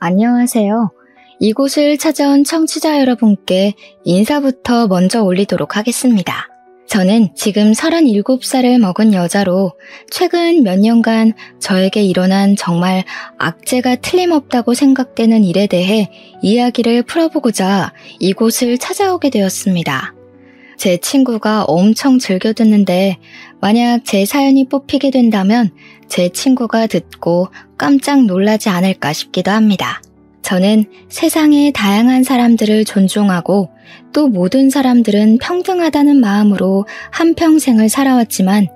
안녕하세요. 이곳을 찾아온 청취자 여러분께 인사부터 먼저 올리도록 하겠습니다. 저는 지금 37살을 먹은 여자로 최근 몇 년간 저에게 일어난 정말 악재가 틀림없다고 생각되는 일에 대해 이야기를 풀어보고자 이곳을 찾아오게 되었습니다. 제 친구가 엄청 즐겨 듣는데 만약 제 사연이 뽑히게 된다면 제 친구가 듣고 깜짝 놀라지 않을까 싶기도 합니다. 저는 세상의 다양한 사람들을 존중하고 또 모든 사람들은 평등하다는 마음으로 한평생을 살아왔지만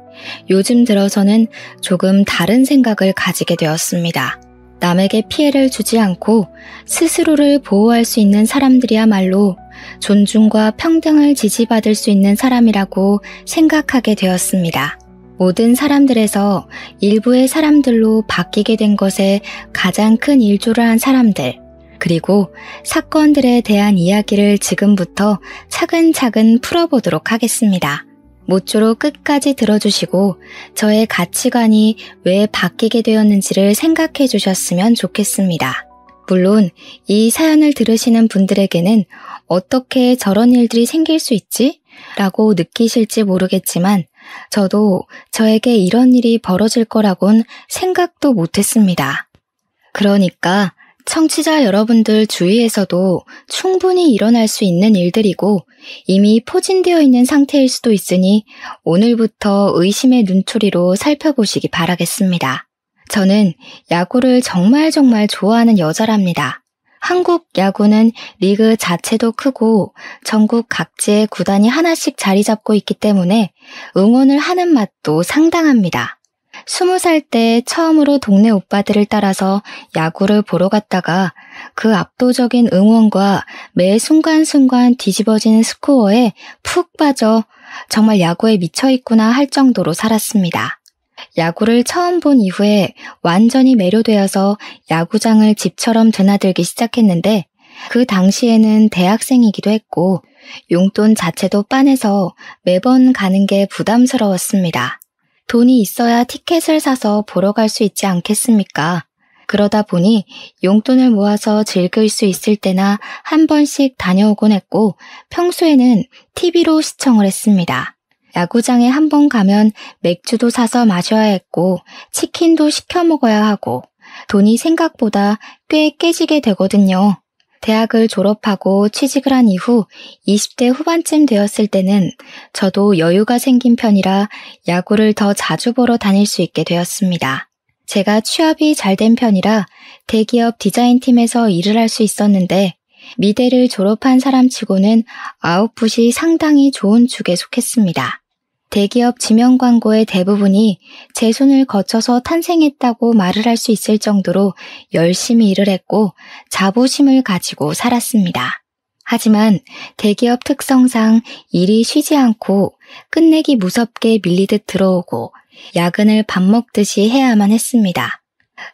요즘 들어서는 조금 다른 생각을 가지게 되었습니다. 남에게 피해를 주지 않고 스스로를 보호할 수 있는 사람들이야말로 존중과 평등을 지지받을 수 있는 사람이라고 생각하게 되었습니다. 모든 사람들에서 일부의 사람들로 바뀌게 된 것에 가장 큰 일조를 한 사람들, 그리고 사건들에 대한 이야기를 지금부터 차근차근 풀어보도록 하겠습니다. 모쪼록 끝까지 들어주시고 저의 가치관이 왜 바뀌게 되었는지를 생각해 주셨으면 좋겠습니다. 물론 이 사연을 들으시는 분들에게는 어떻게 저런 일들이 생길 수 있지? 라고 느끼실지 모르겠지만 저도 저에게 이런 일이 벌어질 거라곤 생각도 못했습니다. 그러니까 청취자 여러분들 주위에서도 충분히 일어날 수 있는 일들이고 이미 포진되어 있는 상태일 수도 있으니 오늘부터 의심의 눈초리로 살펴보시기 바라겠습니다. 저는 야구를 정말 좋아하는 여자랍니다. 한국 야구는 리그 자체도 크고 전국 각지의 구단이 하나씩 자리 잡고 있기 때문에 응원을 하는 맛도 상당합니다. 20살 때 처음으로 동네 오빠들을 따라서 야구를 보러 갔다가 그 압도적인 응원과 매 순간순간 뒤집어지는 스코어에 푹 빠져 정말 야구에 미쳐있구나 할 정도로 살았습니다. 야구를 처음 본 이후에 완전히 매료되어서 야구장을 집처럼 드나들기 시작했는데 그 당시에는 대학생이기도 했고 용돈 자체도 빤해서 매번 가는 게 부담스러웠습니다. 돈이 있어야 티켓을 사서 보러 갈 수 있지 않겠습니까? 그러다 보니 용돈을 모아서 즐길 수 있을 때나 한 번씩 다녀오곤 했고 평소에는 TV로 시청을 했습니다. 야구장에 한 번 가면 맥주도 사서 마셔야 했고 치킨도 시켜 먹어야 하고 돈이 생각보다 꽤 깨지게 되거든요. 대학을 졸업하고 취직을 한 이후 20대 후반쯤 되었을 때는 저도 여유가 생긴 편이라 야구를 더 자주 보러 다닐 수 있게 되었습니다. 제가 취업이 잘 된 편이라 대기업 디자인팀에서 일을 할 수 있었는데 미대를 졸업한 사람치고는 아웃풋이 상당히 좋은 축에 속했습니다. 대기업 지명 광고의 대부분이 제 손을 거쳐서 탄생했다고 말을 할 수 있을 정도로 열심히 일을 했고 자부심을 가지고 살았습니다. 하지만 대기업 특성상 일이 쉬지 않고 끝내기 무섭게 밀리듯 들어오고 야근을 밥 먹듯이 해야만 했습니다.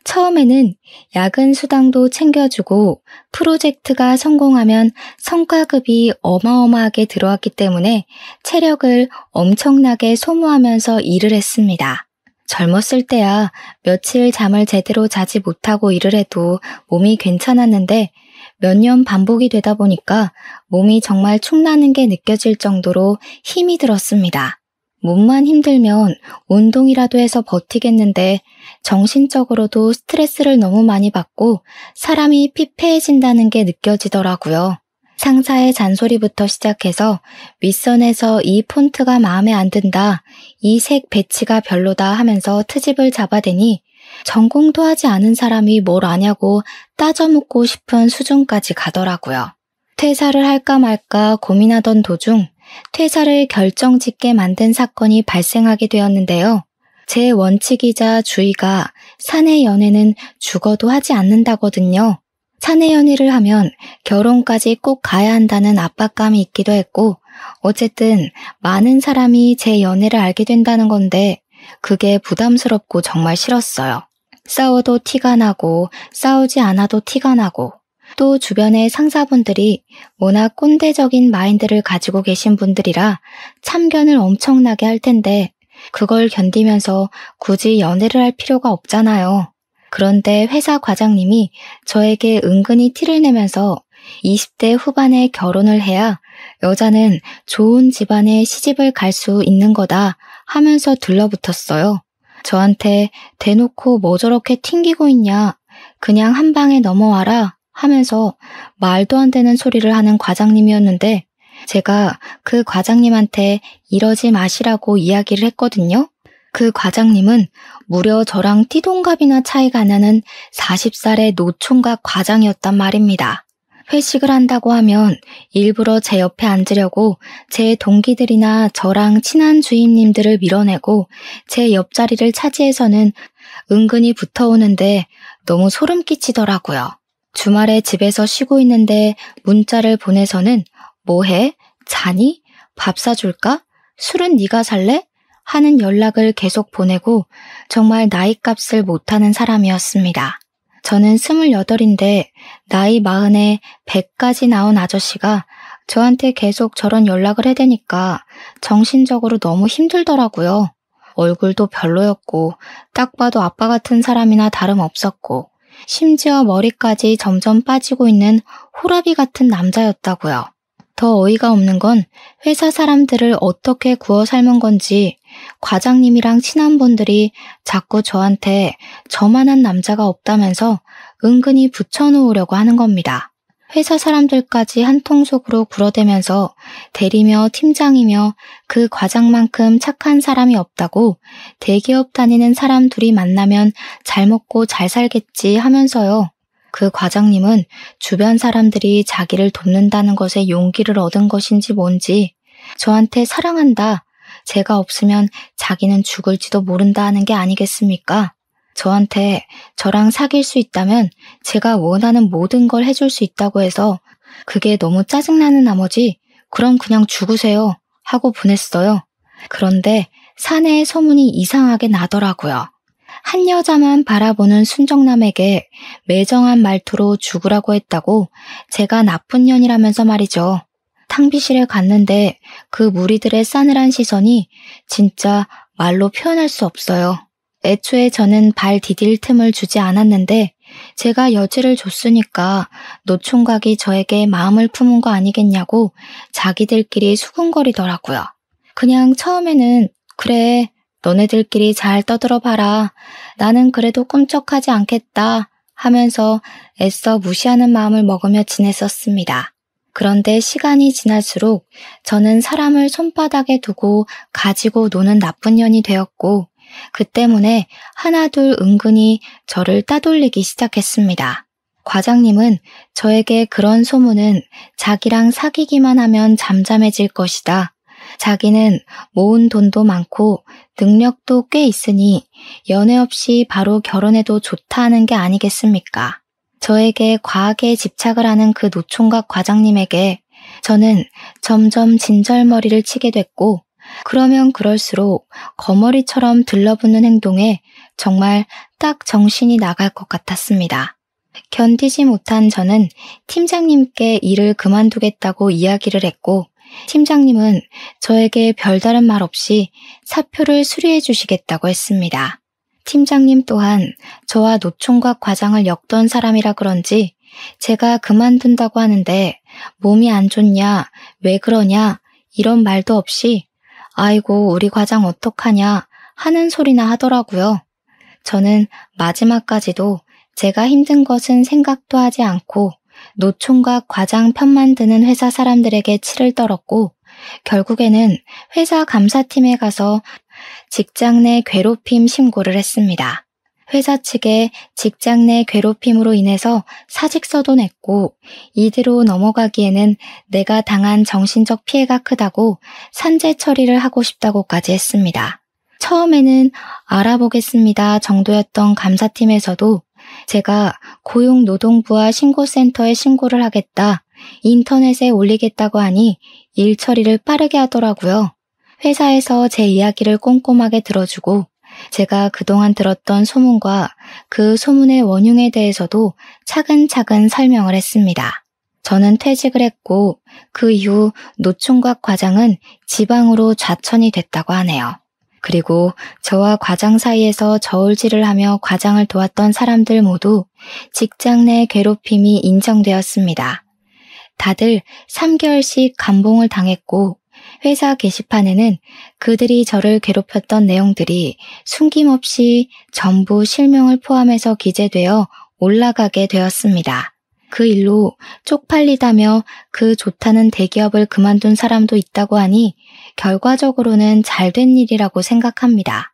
처음에는 야근 수당도 챙겨주고 프로젝트가 성공하면 성과급이 어마어마하게 들어왔기 때문에 체력을 엄청나게 소모하면서 일을 했습니다. 젊었을 때야 며칠 잠을 제대로 자지 못하고 일을 해도 몸이 괜찮았는데 몇 년 반복이 되다 보니까 몸이 정말 축나는 게 느껴질 정도로 힘이 들었습니다. 몸만 힘들면 운동이라도 해서 버티겠는데 정신적으로도 스트레스를 너무 많이 받고 사람이 피폐해진다는 게 느껴지더라고요. 상사의 잔소리부터 시작해서 윗선에서 이 폰트가 마음에 안 든다, 이 색 배치가 별로다 하면서 트집을 잡아대니 전공도 하지 않은 사람이 뭘 아냐고 따져묻고 싶은 수준까지 가더라고요. 퇴사를 할까 말까 고민하던 도중 퇴사를 결정짓게 만든 사건이 발생하게 되었는데요. 제 원칙이자 주의가 사내 연애는 죽어도 하지 않는다거든요. 사내 연애를 하면 결혼까지 꼭 가야 한다는 압박감이 있기도 했고 어쨌든 많은 사람이 제 연애를 알게 된다는 건데 그게 부담스럽고 정말 싫었어요. 싸워도 티가 나고 싸우지 않아도 티가 나고 또 주변의 상사분들이 워낙 꼰대적인 마인드를 가지고 계신 분들이라 참견을 엄청나게 할 텐데 그걸 견디면서 굳이 연애를 할 필요가 없잖아요. 그런데 회사 과장님이 저에게 은근히 티를 내면서 20대 후반에 결혼을 해야 여자는 좋은 집안에 시집을 갈 수 있는 거다 하면서 들러붙었어요. 저한테 대놓고 뭐 저렇게 튕기고 있냐, 그냥 한 방에 넘어와라 하면서 말도 안 되는 소리를 하는 과장님이었는데 제가 그 과장님한테 이러지 마시라고 이야기를 했거든요. 그 과장님은 무려 저랑 띠동갑이나 차이가 나는 40살의 노총각 과장이었단 말입니다. 회식을 한다고 하면 일부러 제 옆에 앉으려고 제 동기들이나 저랑 친한 주임님들을 밀어내고 제 옆자리를 차지해서는 은근히 붙어오는데 너무 소름 끼치더라고요. 주말에 집에서 쉬고 있는데 문자를 보내서는 뭐해? 자니? 밥 사줄까? 술은 네가 살래? 하는 연락을 계속 보내고 정말 나이값을 못하는 사람이었습니다. 저는 28인데 나이 40에 100까지 나온 아저씨가 저한테 계속 저런 연락을 해대니까 정신적으로 너무 힘들더라고요. 얼굴도 별로였고 딱 봐도 아빠 같은 사람이나 다름없었고 심지어 머리까지 점점 빠지고 있는 호라비 같은 남자였다고요. 더 어이가 없는 건 회사 사람들을 어떻게 구워 삶은 건지 과장님이랑 친한 분들이 자꾸 저한테 저만한 남자가 없다면서 은근히 붙여놓으려고 하는 겁니다. 회사 사람들까지 한 통속으로 굴어대면서 대리며 팀장이며 그 과장만큼 착한 사람이 없다고 대기업 다니는 사람 둘이 만나면 잘 먹고 잘 살겠지 하면서요. 그 과장님은 주변 사람들이 자기를 돕는다는 것에 용기를 얻은 것인지 뭔지 저한테 사랑한다, 제가 없으면 자기는 죽을지도 모른다 하는 게 아니겠습니까? 저한테 저랑 사귈 수 있다면 제가 원하는 모든 걸 해줄 수 있다고 해서 그게 너무 짜증나는 나머지 그럼 그냥 죽으세요 하고 보냈어요. 그런데 사내의 소문이 이상하게 나더라고요. 한 여자만 바라보는 순정남에게 매정한 말투로 죽으라고 했다고 제가 나쁜 년이라면서 말이죠. 탕비실에 갔는데 그 무리들의 싸늘한 시선이 진짜 말로 표현할 수 없어요. 애초에 저는 발 디딜 틈을 주지 않았는데 제가 여지를 줬으니까 노총각이 저에게 마음을 품은 거 아니겠냐고 자기들끼리 수군거리더라고요. 그냥 처음에는 그래, 너네들끼리 잘 떠들어봐라, 나는 그래도 꿈쩍하지 않겠다 하면서 애써 무시하는 마음을 먹으며 지냈었습니다. 그런데 시간이 지날수록 저는 사람을 손바닥에 두고 가지고 노는 나쁜 년이 되었고 그 때문에 하나둘 은근히 저를 따돌리기 시작했습니다. 과장님은 저에게 그런 소문은 자기랑 사귀기만 하면 잠잠해질 것이다, 자기는 모은 돈도 많고 능력도 꽤 있으니 연애 없이 바로 결혼해도 좋다 하는 게 아니겠습니까? 저에게 과하게 집착을 하는 그 노총각 과장님에게 저는 점점 진절머리를 치게 됐고 그러면 그럴수록 거머리처럼 들러붙는 행동에 정말 딱 정신이 나갈 것 같았습니다. 견디지 못한 저는 팀장님께 일을 그만두겠다고 이야기를 했고 팀장님은 저에게 별다른 말 없이 사표를 수리해 주시겠다고 했습니다. 팀장님 또한 저와 노총각 과장을 엮던 사람이라 그런지 제가 그만둔다고 하는데 몸이 안 좋냐, 왜 그러냐 이런 말도 없이 아이고 우리 과장 어떡하냐 하는 소리나 하더라고요. 저는 마지막까지도 제가 힘든 것은 생각도 하지 않고 노총각 과장 편만 드는 회사 사람들에게 치를 떨었고 결국에는 회사 감사팀에 가서 직장 내 괴롭힘 신고를 했습니다. 회사 측에 직장 내 괴롭힘으로 인해서 사직서도 냈고 이대로 넘어가기에는 내가 당한 정신적 피해가 크다고 산재 처리를 하고 싶다고까지 했습니다. 처음에는 알아보겠습니다 정도였던 감사팀에서도 제가 고용노동부와 신고센터에 신고를 하겠다, 인터넷에 올리겠다고 하니 일 처리를 빠르게 하더라고요. 회사에서 제 이야기를 꼼꼼하게 들어주고 제가 그동안 들었던 소문과 그 소문의 원흉에 대해서도 차근차근 설명을 했습니다. 저는 퇴직을 했고 그 이후 노총각 과장은 지방으로 좌천이 됐다고 하네요. 그리고 저와 과장 사이에서 저울질을 하며 과장을 도왔던 사람들 모두 직장 내 괴롭힘이 인정되었습니다. 다들 3개월씩 감봉을 당했고 회사 게시판에는 그들이 저를 괴롭혔던 내용들이 숨김없이 전부 실명을 포함해서 기재되어 올라가게 되었습니다. 그 일로 쪽팔리다며 그 좋다는 대기업을 그만둔 사람도 있다고 하니 결과적으로는 잘된 일이라고 생각합니다.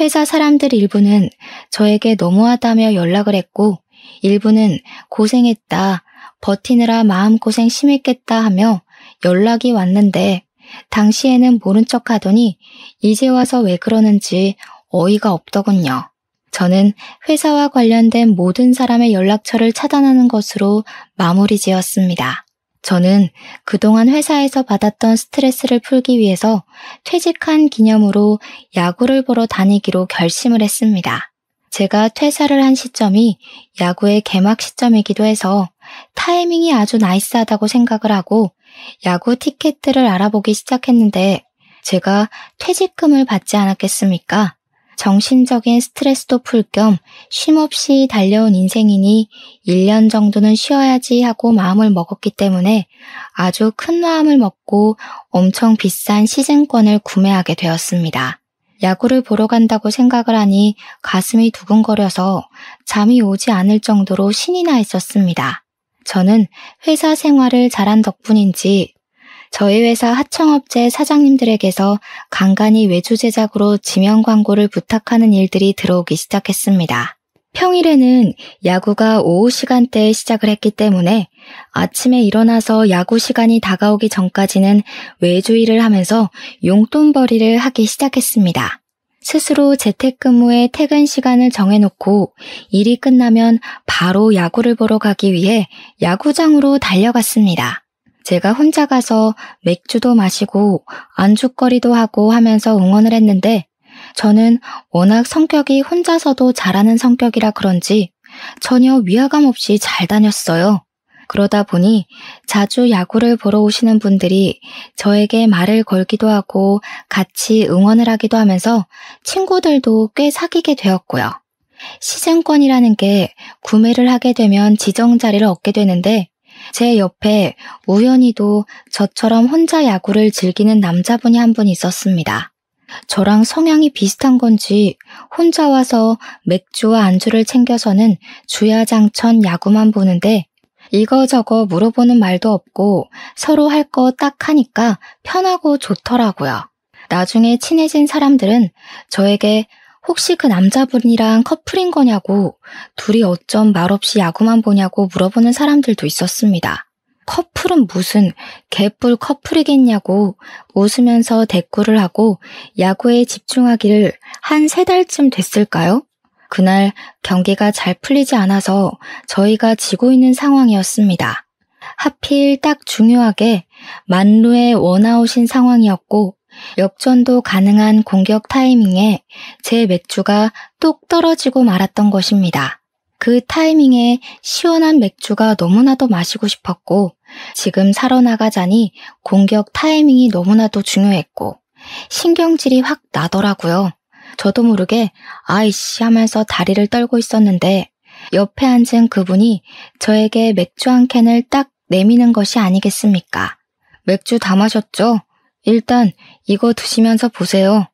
회사 사람들 일부는 저에게 너무하다며 연락을 했고 일부는 고생했다, 버티느라 마음고생 심했겠다 하며 연락이 왔는데 당시에는 모른 척 하더니 이제 와서 왜 그러는지 어이가 없더군요. 저는 회사와 관련된 모든 사람의 연락처를 차단하는 것으로 마무리 지었습니다. 저는 그동안 회사에서 받았던 스트레스를 풀기 위해서 퇴직한 기념으로 야구를 보러 다니기로 결심을 했습니다. 제가 퇴사를 한 시점이 야구의 개막 시점이기도 해서 타이밍이 아주 나이스하다고 생각을 하고 야구 티켓들을 알아보기 시작했는데 제가 퇴직금을 받지 않았겠습니까? 정신적인 스트레스도 풀 겸 쉼없이 달려온 인생이니 1년 정도는 쉬어야지 하고 마음을 먹었기 때문에 아주 큰 마음을 먹고 엄청 비싼 시즌권을 구매하게 되었습니다. 야구를 보러 간다고 생각을 하니 가슴이 두근거려서 잠이 오지 않을 정도로 신이 나 있었습니다. 저는 회사 생활을 잘한 덕분인지 저희 회사 하청업체 사장님들에게서 간간히 외주 제작으로 지명 광고를 부탁하는 일들이 들어오기 시작했습니다. 평일에는 야구가 오후 시간대에 시작을 했기 때문에 아침에 일어나서 야구 시간이 다가오기 전까지는 외주 일을 하면서 용돈벌이를 하기 시작했습니다. 스스로 재택근무에 퇴근 시간을 정해놓고 일이 끝나면 바로 야구를 보러 가기 위해 야구장으로 달려갔습니다. 제가 혼자 가서 맥주도 마시고 안주거리도 하고 하면서 응원을 했는데 저는 워낙 성격이 혼자서도 잘하는 성격이라 그런지 전혀 위화감 없이 잘 다녔어요. 그러다 보니 자주 야구를 보러 오시는 분들이 저에게 말을 걸기도 하고 같이 응원을 하기도 하면서 친구들도 꽤 사귀게 되었고요. 시즌권이라는 게 구매를 하게 되면 지정 자리를 얻게 되는데 제 옆에 우연히도 저처럼 혼자 야구를 즐기는 남자분이 한 분 있었습니다. 저랑 성향이 비슷한 건지 혼자 와서 맥주와 안주를 챙겨서는 주야장천 야구만 보는데 이거저거 물어보는 말도 없고 서로 할 거 딱 하니까 편하고 좋더라고요. 나중에 친해진 사람들은 저에게 혹시 그 남자분이랑 커플인 거냐고 둘이 어쩜 말없이 야구만 보냐고 물어보는 사람들도 있었습니다. 커플은 무슨 개뿔 커플이겠냐고 웃으면서 대꾸를 하고 야구에 집중하기를 한 3달쯤 됐을까요? 그날 경기가 잘 풀리지 않아서 저희가 지고 있는 상황이었습니다. 하필 딱 중요하게 만루의 원아웃인 상황이었고 역전도 가능한 공격 타이밍에 제 맥주가 뚝 떨어지고 말았던 것입니다. 그 타이밍에 시원한 맥주가 너무나도 마시고 싶었고 지금 사러 나가자니 공격 타이밍이 너무나도 중요했고 신경질이 확 나더라고요. 저도 모르게 아이씨 하면서 다리를 떨고 있었는데 옆에 앉은 그분이 저에게 맥주 한 캔을 딱 내미는 것이 아니겠습니까? 맥주 다 마셨죠? 일단 이거 드시면서 보세요.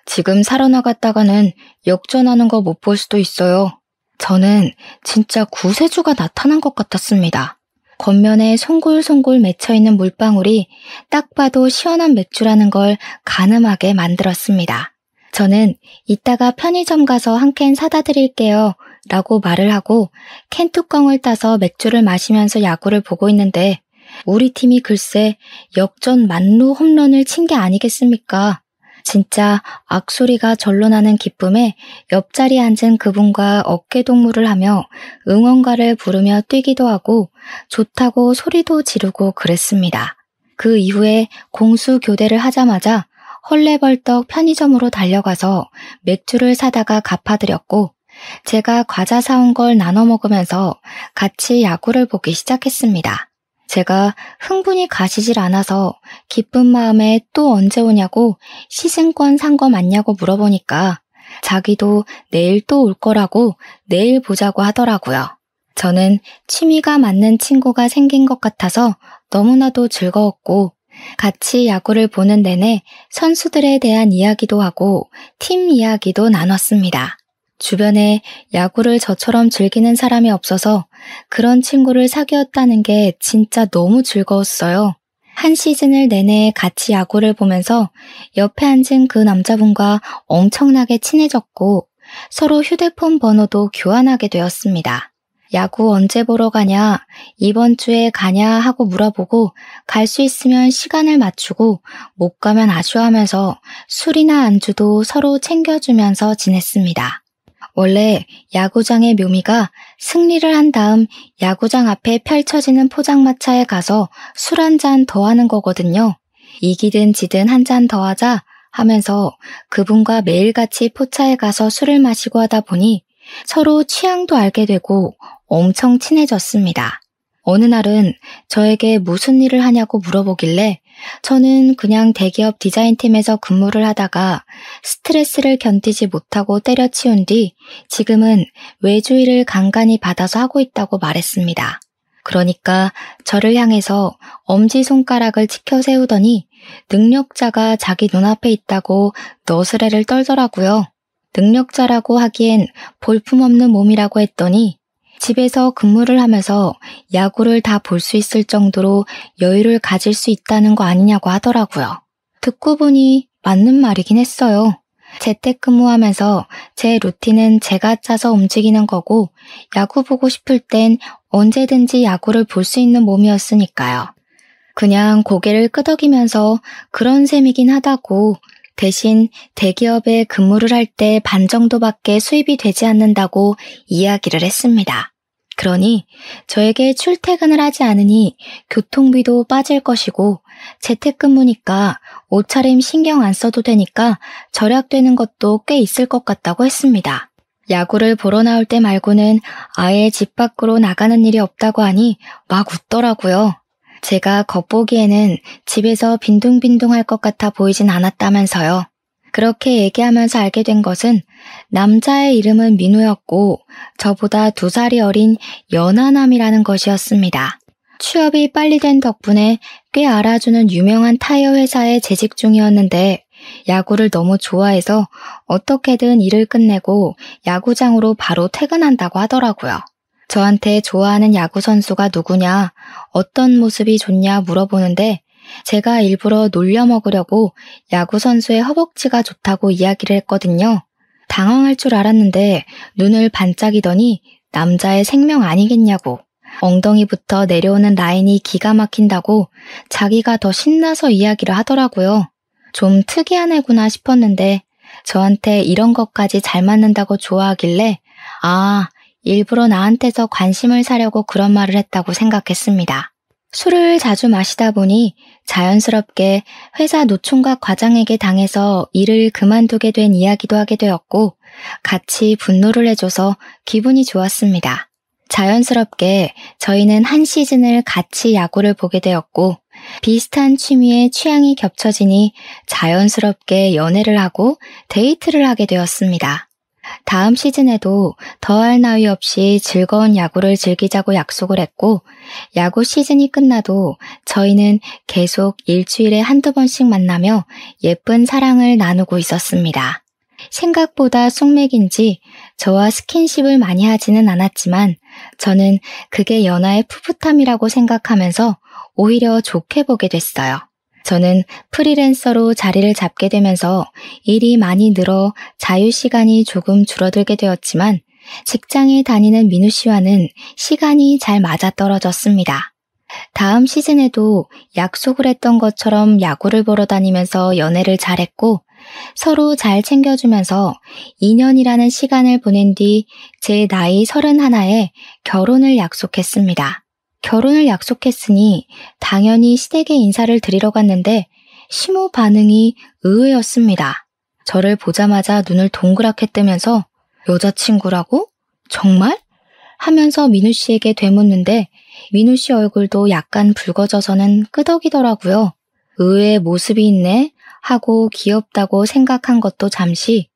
지금 사러 나갔다가는 역전하는 거 못 볼 수도 있어요. 저는 진짜 구세주가 나타난 것 같았습니다. 겉면에 송골송골 맺혀있는 물방울이 딱 봐도 시원한 맥주라는 걸 가늠하게 만들었습니다. 저는 이따가 편의점 가서 한 캔 사다 드릴게요 라고 말을 하고 캔 뚜껑을 따서 맥주를 마시면서 야구를 보고 있는데 우리 팀이 글쎄 역전 만루 홈런을 친 게 아니겠습니까? 진짜 악소리가 절로 나는 기쁨에 옆자리에 앉은 그분과 어깨동무를 하며 응원가를 부르며 뛰기도 하고 좋다고 소리도 지르고 그랬습니다. 그 이후에 공수 교대를 하자마자 헐레벌떡 편의점으로 달려가서 맥주를 사다가 갚아드렸고 제가 과자 사온 걸 나눠 먹으면서 같이 야구를 보기 시작했습니다. 제가 흥분이 가시질 않아서 기쁜 마음에 또 언제 오냐고 시즌권 산 거 맞냐고 물어보니까 자기도 내일 또 올 거라고 내일 보자고 하더라고요. 저는 취미가 맞는 친구가 생긴 것 같아서 너무나도 즐거웠고 같이 야구를 보는 내내 선수들에 대한 이야기도 하고 팀 이야기도 나눴습니다. 주변에 야구를 저처럼 즐기는 사람이 없어서 그런 친구를 사귀었다는 게 진짜 너무 즐거웠어요. 한 시즌을 내내 같이 야구를 보면서 옆에 앉은 그 남자분과 엄청나게 친해졌고 서로 휴대폰 번호도 교환하게 되었습니다. 야구 언제 보러 가냐, 이번 주에 가냐 하고 물어보고 갈 수 있으면 시간을 맞추고 못 가면 아쉬워하면서 술이나 안주도 서로 챙겨주면서 지냈습니다. 원래 야구장의 묘미가 승리를 한 다음 야구장 앞에 펼쳐지는 포장마차에 가서 술 한 잔 더 하는 거거든요. 이기든 지든 한 잔 더 하자 하면서 그분과 매일같이 포차에 가서 술을 마시고 하다 보니 서로 취향도 알게 되고 엄청 친해졌습니다. 어느 날은 저에게 무슨 일을 하냐고 물어보길래 저는 그냥 대기업 디자인팀에서 근무를 하다가 스트레스를 견디지 못하고 때려치운 뒤 지금은 외주일을 간간히 받아서 하고 있다고 말했습니다. 그러니까 저를 향해서 엄지손가락을 치켜 세우더니 능력자가 자기 눈앞에 있다고 너스레를 떨더라고요. 능력자라고 하기엔 볼품없는 몸이라고 했더니 집에서 근무를 하면서 야구를 다 볼 수 있을 정도로 여유를 가질 수 있다는 거 아니냐고 하더라고요. 듣고 보니 맞는 말이긴 했어요. 재택근무하면서 제 루틴은 제가 짜서 움직이는 거고 야구 보고 싶을 땐 언제든지 야구를 볼 수 있는 몸이었으니까요. 그냥 고개를 끄덕이면서 그런 셈이긴 하다고 대신 대기업에 근무를 할 때 반 정도밖에 수입이 되지 않는다고 이야기를 했습니다. 그러니 저에게 출퇴근을 하지 않으니 교통비도 빠질 것이고 재택근무니까 옷차림 신경 안 써도 되니까 절약되는 것도 꽤 있을 것 같다고 했습니다. 야구를 보러 나올 때 말고는 아예 집 밖으로 나가는 일이 없다고 하니 막 웃더라고요. 제가 겉보기에는 집에서 빈둥빈둥할 것 같아 보이진 않았다면서요. 그렇게 얘기하면서 알게 된 것은 남자의 이름은 민우였고 저보다 2살이 어린 연하남이라는 것이었습니다. 취업이 빨리 된 덕분에 꽤 알아주는 유명한 타이어 회사에 재직 중이었는데 야구를 너무 좋아해서 어떻게든 일을 끝내고 야구장으로 바로 퇴근한다고 하더라고요. 저한테 좋아하는 야구 선수가 누구냐, 어떤 모습이 좋냐 물어보는데 제가 일부러 놀려 먹으려고 야구 선수의 허벅지가 좋다고 이야기를 했거든요. 당황할 줄 알았는데 눈을 반짝이더니 남자의 생명 아니겠냐고, 엉덩이부터 내려오는 라인이 기가 막힌다고 자기가 더 신나서 이야기를 하더라고요. 좀 특이한 애구나 싶었는데 저한테 이런 것까지 잘 맞는다고 좋아하길래 일부러 나한테서 관심을 사려고 그런 말을 했다고 생각했습니다. 술을 자주 마시다 보니 자연스럽게 회사 노총각 과장에게 당해서 일을 그만두게 된 이야기도 하게 되었고 같이 분노를 해줘서 기분이 좋았습니다. 자연스럽게 저희는 한 시즌을 같이 야구를 보게 되었고 비슷한 취미에 취향이 겹쳐지니 자연스럽게 연애를 하고 데이트를 하게 되었습니다. 다음 시즌에도 더할 나위 없이 즐거운 야구를 즐기자고 약속을 했고 야구 시즌이 끝나도 저희는 계속 일주일에 한두 번씩 만나며 예쁜 사랑을 나누고 있었습니다. 생각보다 숙맥인지 저와 스킨십을 많이 하지는 않았지만 저는 그게 연하의 풋풋함이라고 생각하면서 오히려 좋게 보게 됐어요. 저는 프리랜서로 자리를 잡게 되면서 일이 많이 늘어 자유시간이 조금 줄어들게 되었지만 직장에 다니는 민우 씨와는 시간이 잘 맞아떨어졌습니다. 다음 시즌에도 약속을 했던 것처럼 야구를 보러 다니면서 연애를 잘했고 서로 잘 챙겨주면서 2년이라는 시간을 보낸 뒤 제 나이 31에 결혼을 약속했습니다. 결혼을 약속했으니 당연히 시댁에 인사를 드리러 갔는데 시모 반응이 의외였습니다. 저를 보자마자 눈을 동그랗게 뜨면서 여자친구라고? 정말? 하면서 민우 씨에게 되묻는데 민우 씨 얼굴도 약간 붉어져서는 끄덕이더라고요. 의외의 모습이 있네 하고 귀엽다고 생각한 것도 잠시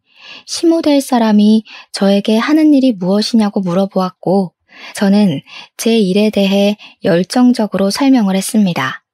시모 될 사람이 저에게 하는 일이 무엇이냐고 물어보았고 저는 제 일에 대해 열정적으로 설명을 했습니다.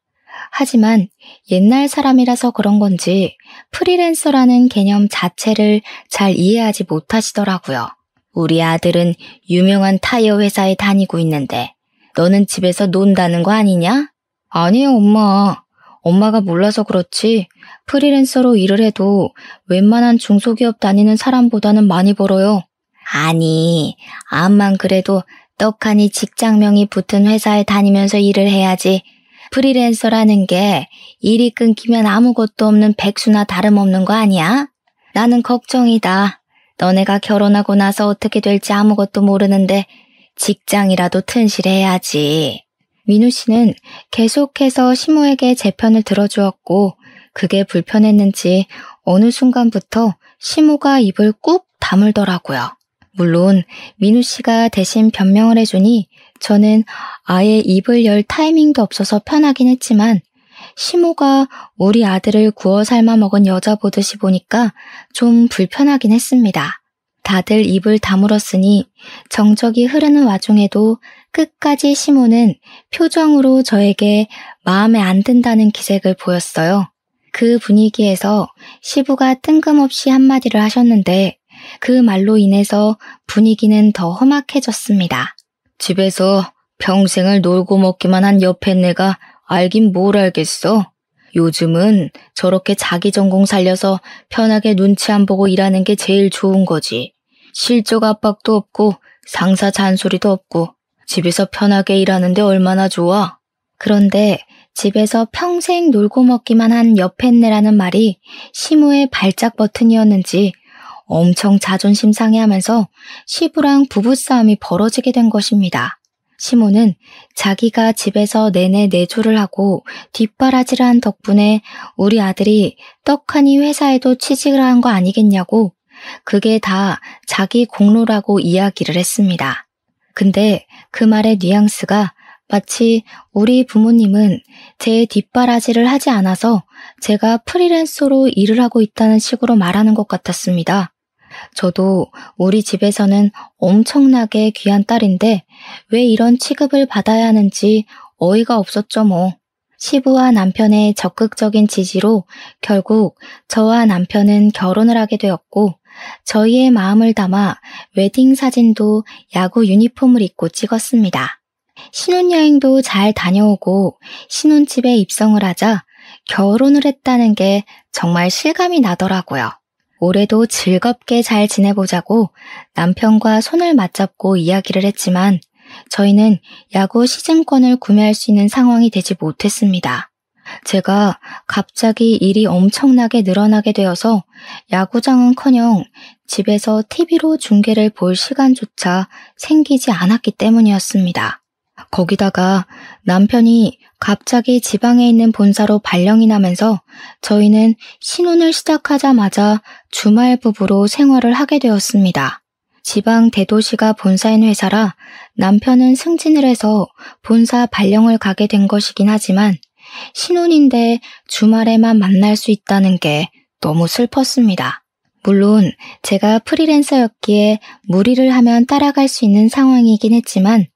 하지만 옛날 사람이라서 그런 건지 프리랜서라는 개념 자체를 잘 이해하지 못하시더라고요. 우리 아들은 유명한 타이어 회사에 다니고 있는데 너는 집에서 논다는 거 아니냐? 아니에요, 엄마. 엄마가 몰라서 그렇지 프리랜서로 일을 해도 웬만한 중소기업 다니는 사람보다는 많이 벌어요. 아니, 암만 그래도 떡하니 직장명이 붙은 회사에 다니면서 일을 해야지. 프리랜서라는 게 일이 끊기면 아무것도 없는 백수나 다름없는 거 아니야? 나는 걱정이다. 너네가 결혼하고 나서 어떻게 될지 아무것도 모르는데 직장이라도 튼실해야지. 민우 씨는 계속해서 시모에게 제 편을 들어주었고 그게 불편했는지 어느 순간부터 시모가 입을 꾹 다물더라고요. 물론 민우 씨가 대신 변명을 해주니 저는 아예 입을 열 타이밍도 없어서 편하긴 했지만 시모가 우리 아들을 구워 삶아 먹은 여자 보듯이 보니까 좀 불편하긴 했습니다. 다들 입을 다물었으니 정적이 흐르는 와중에도 끝까지 시모는 표정으로 저에게 마음에 안 든다는 기색을 보였어요. 그 분위기에서 시부가 뜬금없이 한마디를 하셨는데 그 말로 인해서 분위기는 더 험악해졌습니다. 집에서 평생을 놀고 먹기만 한 옆에 내가 알긴 뭘 알겠어. 요즘은 저렇게 자기 전공 살려서 편하게 눈치 안 보고 일하는 게 제일 좋은 거지. 실적 압박도 없고 상사 잔소리도 없고 집에서 편하게 일하는데 얼마나 좋아. 그런데 집에서 평생 놀고 먹기만 한 여팻네라는 말이 시모의 발작 버튼이었는지 엄청 자존심 상해하면서 시부랑 부부싸움이 벌어지게 된 것입니다. 시모는 자기가 집에서 내내 내조를 하고 뒷바라지를 한 덕분에 우리 아들이 떡하니 회사에도 취직을 한 거 아니겠냐고 그게 다 자기 공로라고 이야기를 했습니다. 근데 그 말의 뉘앙스가 마치 우리 부모님은 제 뒷바라지를 하지 않아서 제가 프리랜서로 일을 하고 있다는 식으로 말하는 것 같았습니다. 저도 우리 집에서는 엄청나게 귀한 딸인데 왜 이런 취급을 받아야 하는지 어이가 없었죠 뭐. 시부와 남편의 적극적인 지지로 결국 저와 남편은 결혼을 하게 되었고 저희의 마음을 담아 웨딩 사진도 야구 유니폼을 입고 찍었습니다. 신혼여행도 잘 다녀오고 신혼집에 입성을 하자 결혼을 했다는 게 정말 실감이 나더라고요. 올해도 즐겁게 잘 지내보자고 남편과 손을 맞잡고 이야기를 했지만 저희는 야구 시즌권을 구매할 수 있는 상황이 되지 못했습니다. 제가 갑자기 일이 엄청나게 늘어나게 되어서 야구장은커녕 집에서 TV로 중계를 볼 시간조차 생기지 않았기 때문이었습니다. 거기다가 남편이 갑자기 지방에 있는 본사로 발령이 나면서 저희는 신혼을 시작하자마자 주말 부부로 생활을 하게 되었습니다. 지방 대도시가 본사인 회사라 남편은 승진을 해서 본사 발령을 가게 된 것이긴 하지만 신혼인데 주말에만 만날 수 있다는 게 너무 슬펐습니다. 물론 제가 프리랜서였기에 무리를 하면 따라갈 수 있는 상황이긴 했지만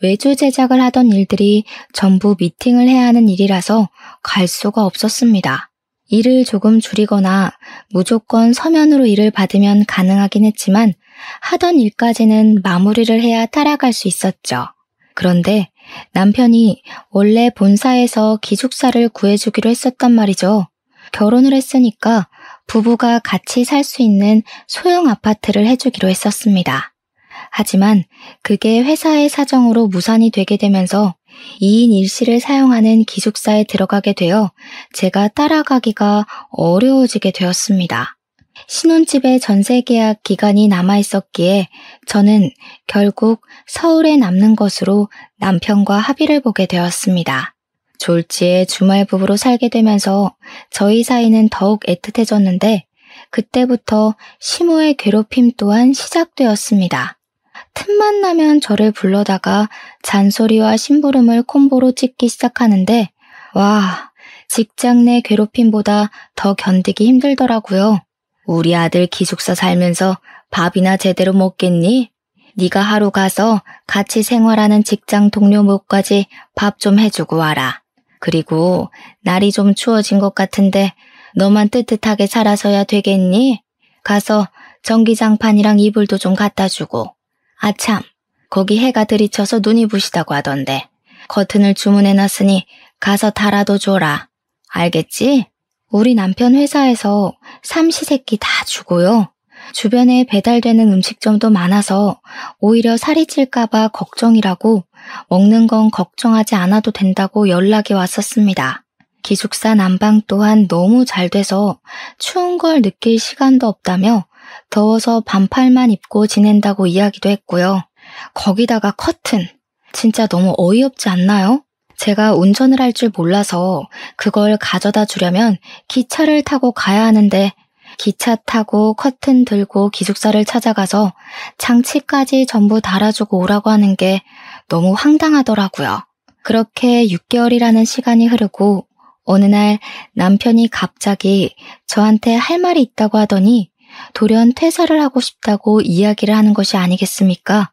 외주 제작을 하던 일들이 전부 미팅을 해야 하는 일이라서 갈 수가 없었습니다. 일을 조금 줄이거나 무조건 서면으로 일을 받으면 가능하긴 했지만 하던 일까지는 마무리를 해야 따라갈 수 있었죠. 그런데 남편이 원래 본사에서 기숙사를 구해주기로 했었단 말이죠. 결혼을 했으니까 부부가 같이 살 수 있는 소형 아파트를 해주기로 했었습니다. 하지만 그게 회사의 사정으로 무산이 되게 되면서 2인 1실을 사용하는 기숙사에 들어가게 되어 제가 따라가기가 어려워지게 되었습니다. 신혼집의 전세계약 기간이 남아있었기에 저는 결국 서울에 남는 것으로 남편과 합의를 보게 되었습니다. 졸지에 주말 부부로 살게 되면서 저희 사이는 더욱 애틋해졌는데 그때부터 시모의 괴롭힘 또한 시작되었습니다. 틈만 나면 저를 불러다가 잔소리와 심부름을 콤보로 찍기 시작하는데 와, 직장 내 괴롭힘보다 더 견디기 힘들더라고요. 우리 아들 기숙사 살면서 밥이나 제대로 먹겠니? 네가 하루 가서 같이 생활하는 직장 동료 목까지 밥 좀 해주고 와라. 그리고 날이 좀 추워진 것 같은데 너만 뜨뜻하게 살아서야 되겠니? 가서 전기장판이랑 이불도 좀 갖다 주고. 아참, 거기 해가 들이쳐서 눈이 부시다고 하던데 커튼을 주문해놨으니 가서 달아도 줘라. 알겠지? 우리 남편 회사에서 삼시세끼 다 주고요. 주변에 배달되는 음식점도 많아서 오히려 살이 찔까봐 걱정이라고 먹는 건 걱정하지 않아도 된다고 연락이 왔었습니다. 기숙사 난방 또한 너무 잘 돼서 추운 걸 느낄 시간도 없다며 더워서 반팔만 입고 지낸다고 이야기도 했고요. 거기다가 커튼. 진짜 너무 어이없지 않나요? 제가 운전을 할 줄 몰라서 그걸 가져다 주려면 기차를 타고 가야 하는데 기차 타고 커튼 들고 기숙사를 찾아가서 장치까지 전부 달아주고 오라고 하는 게 너무 황당하더라고요. 그렇게 6개월이라는 시간이 흐르고 어느 날 남편이 갑자기 저한테 할 말이 있다고 하더니 돌연 퇴사를 하고 싶다고 이야기를 하는 것이 아니겠습니까?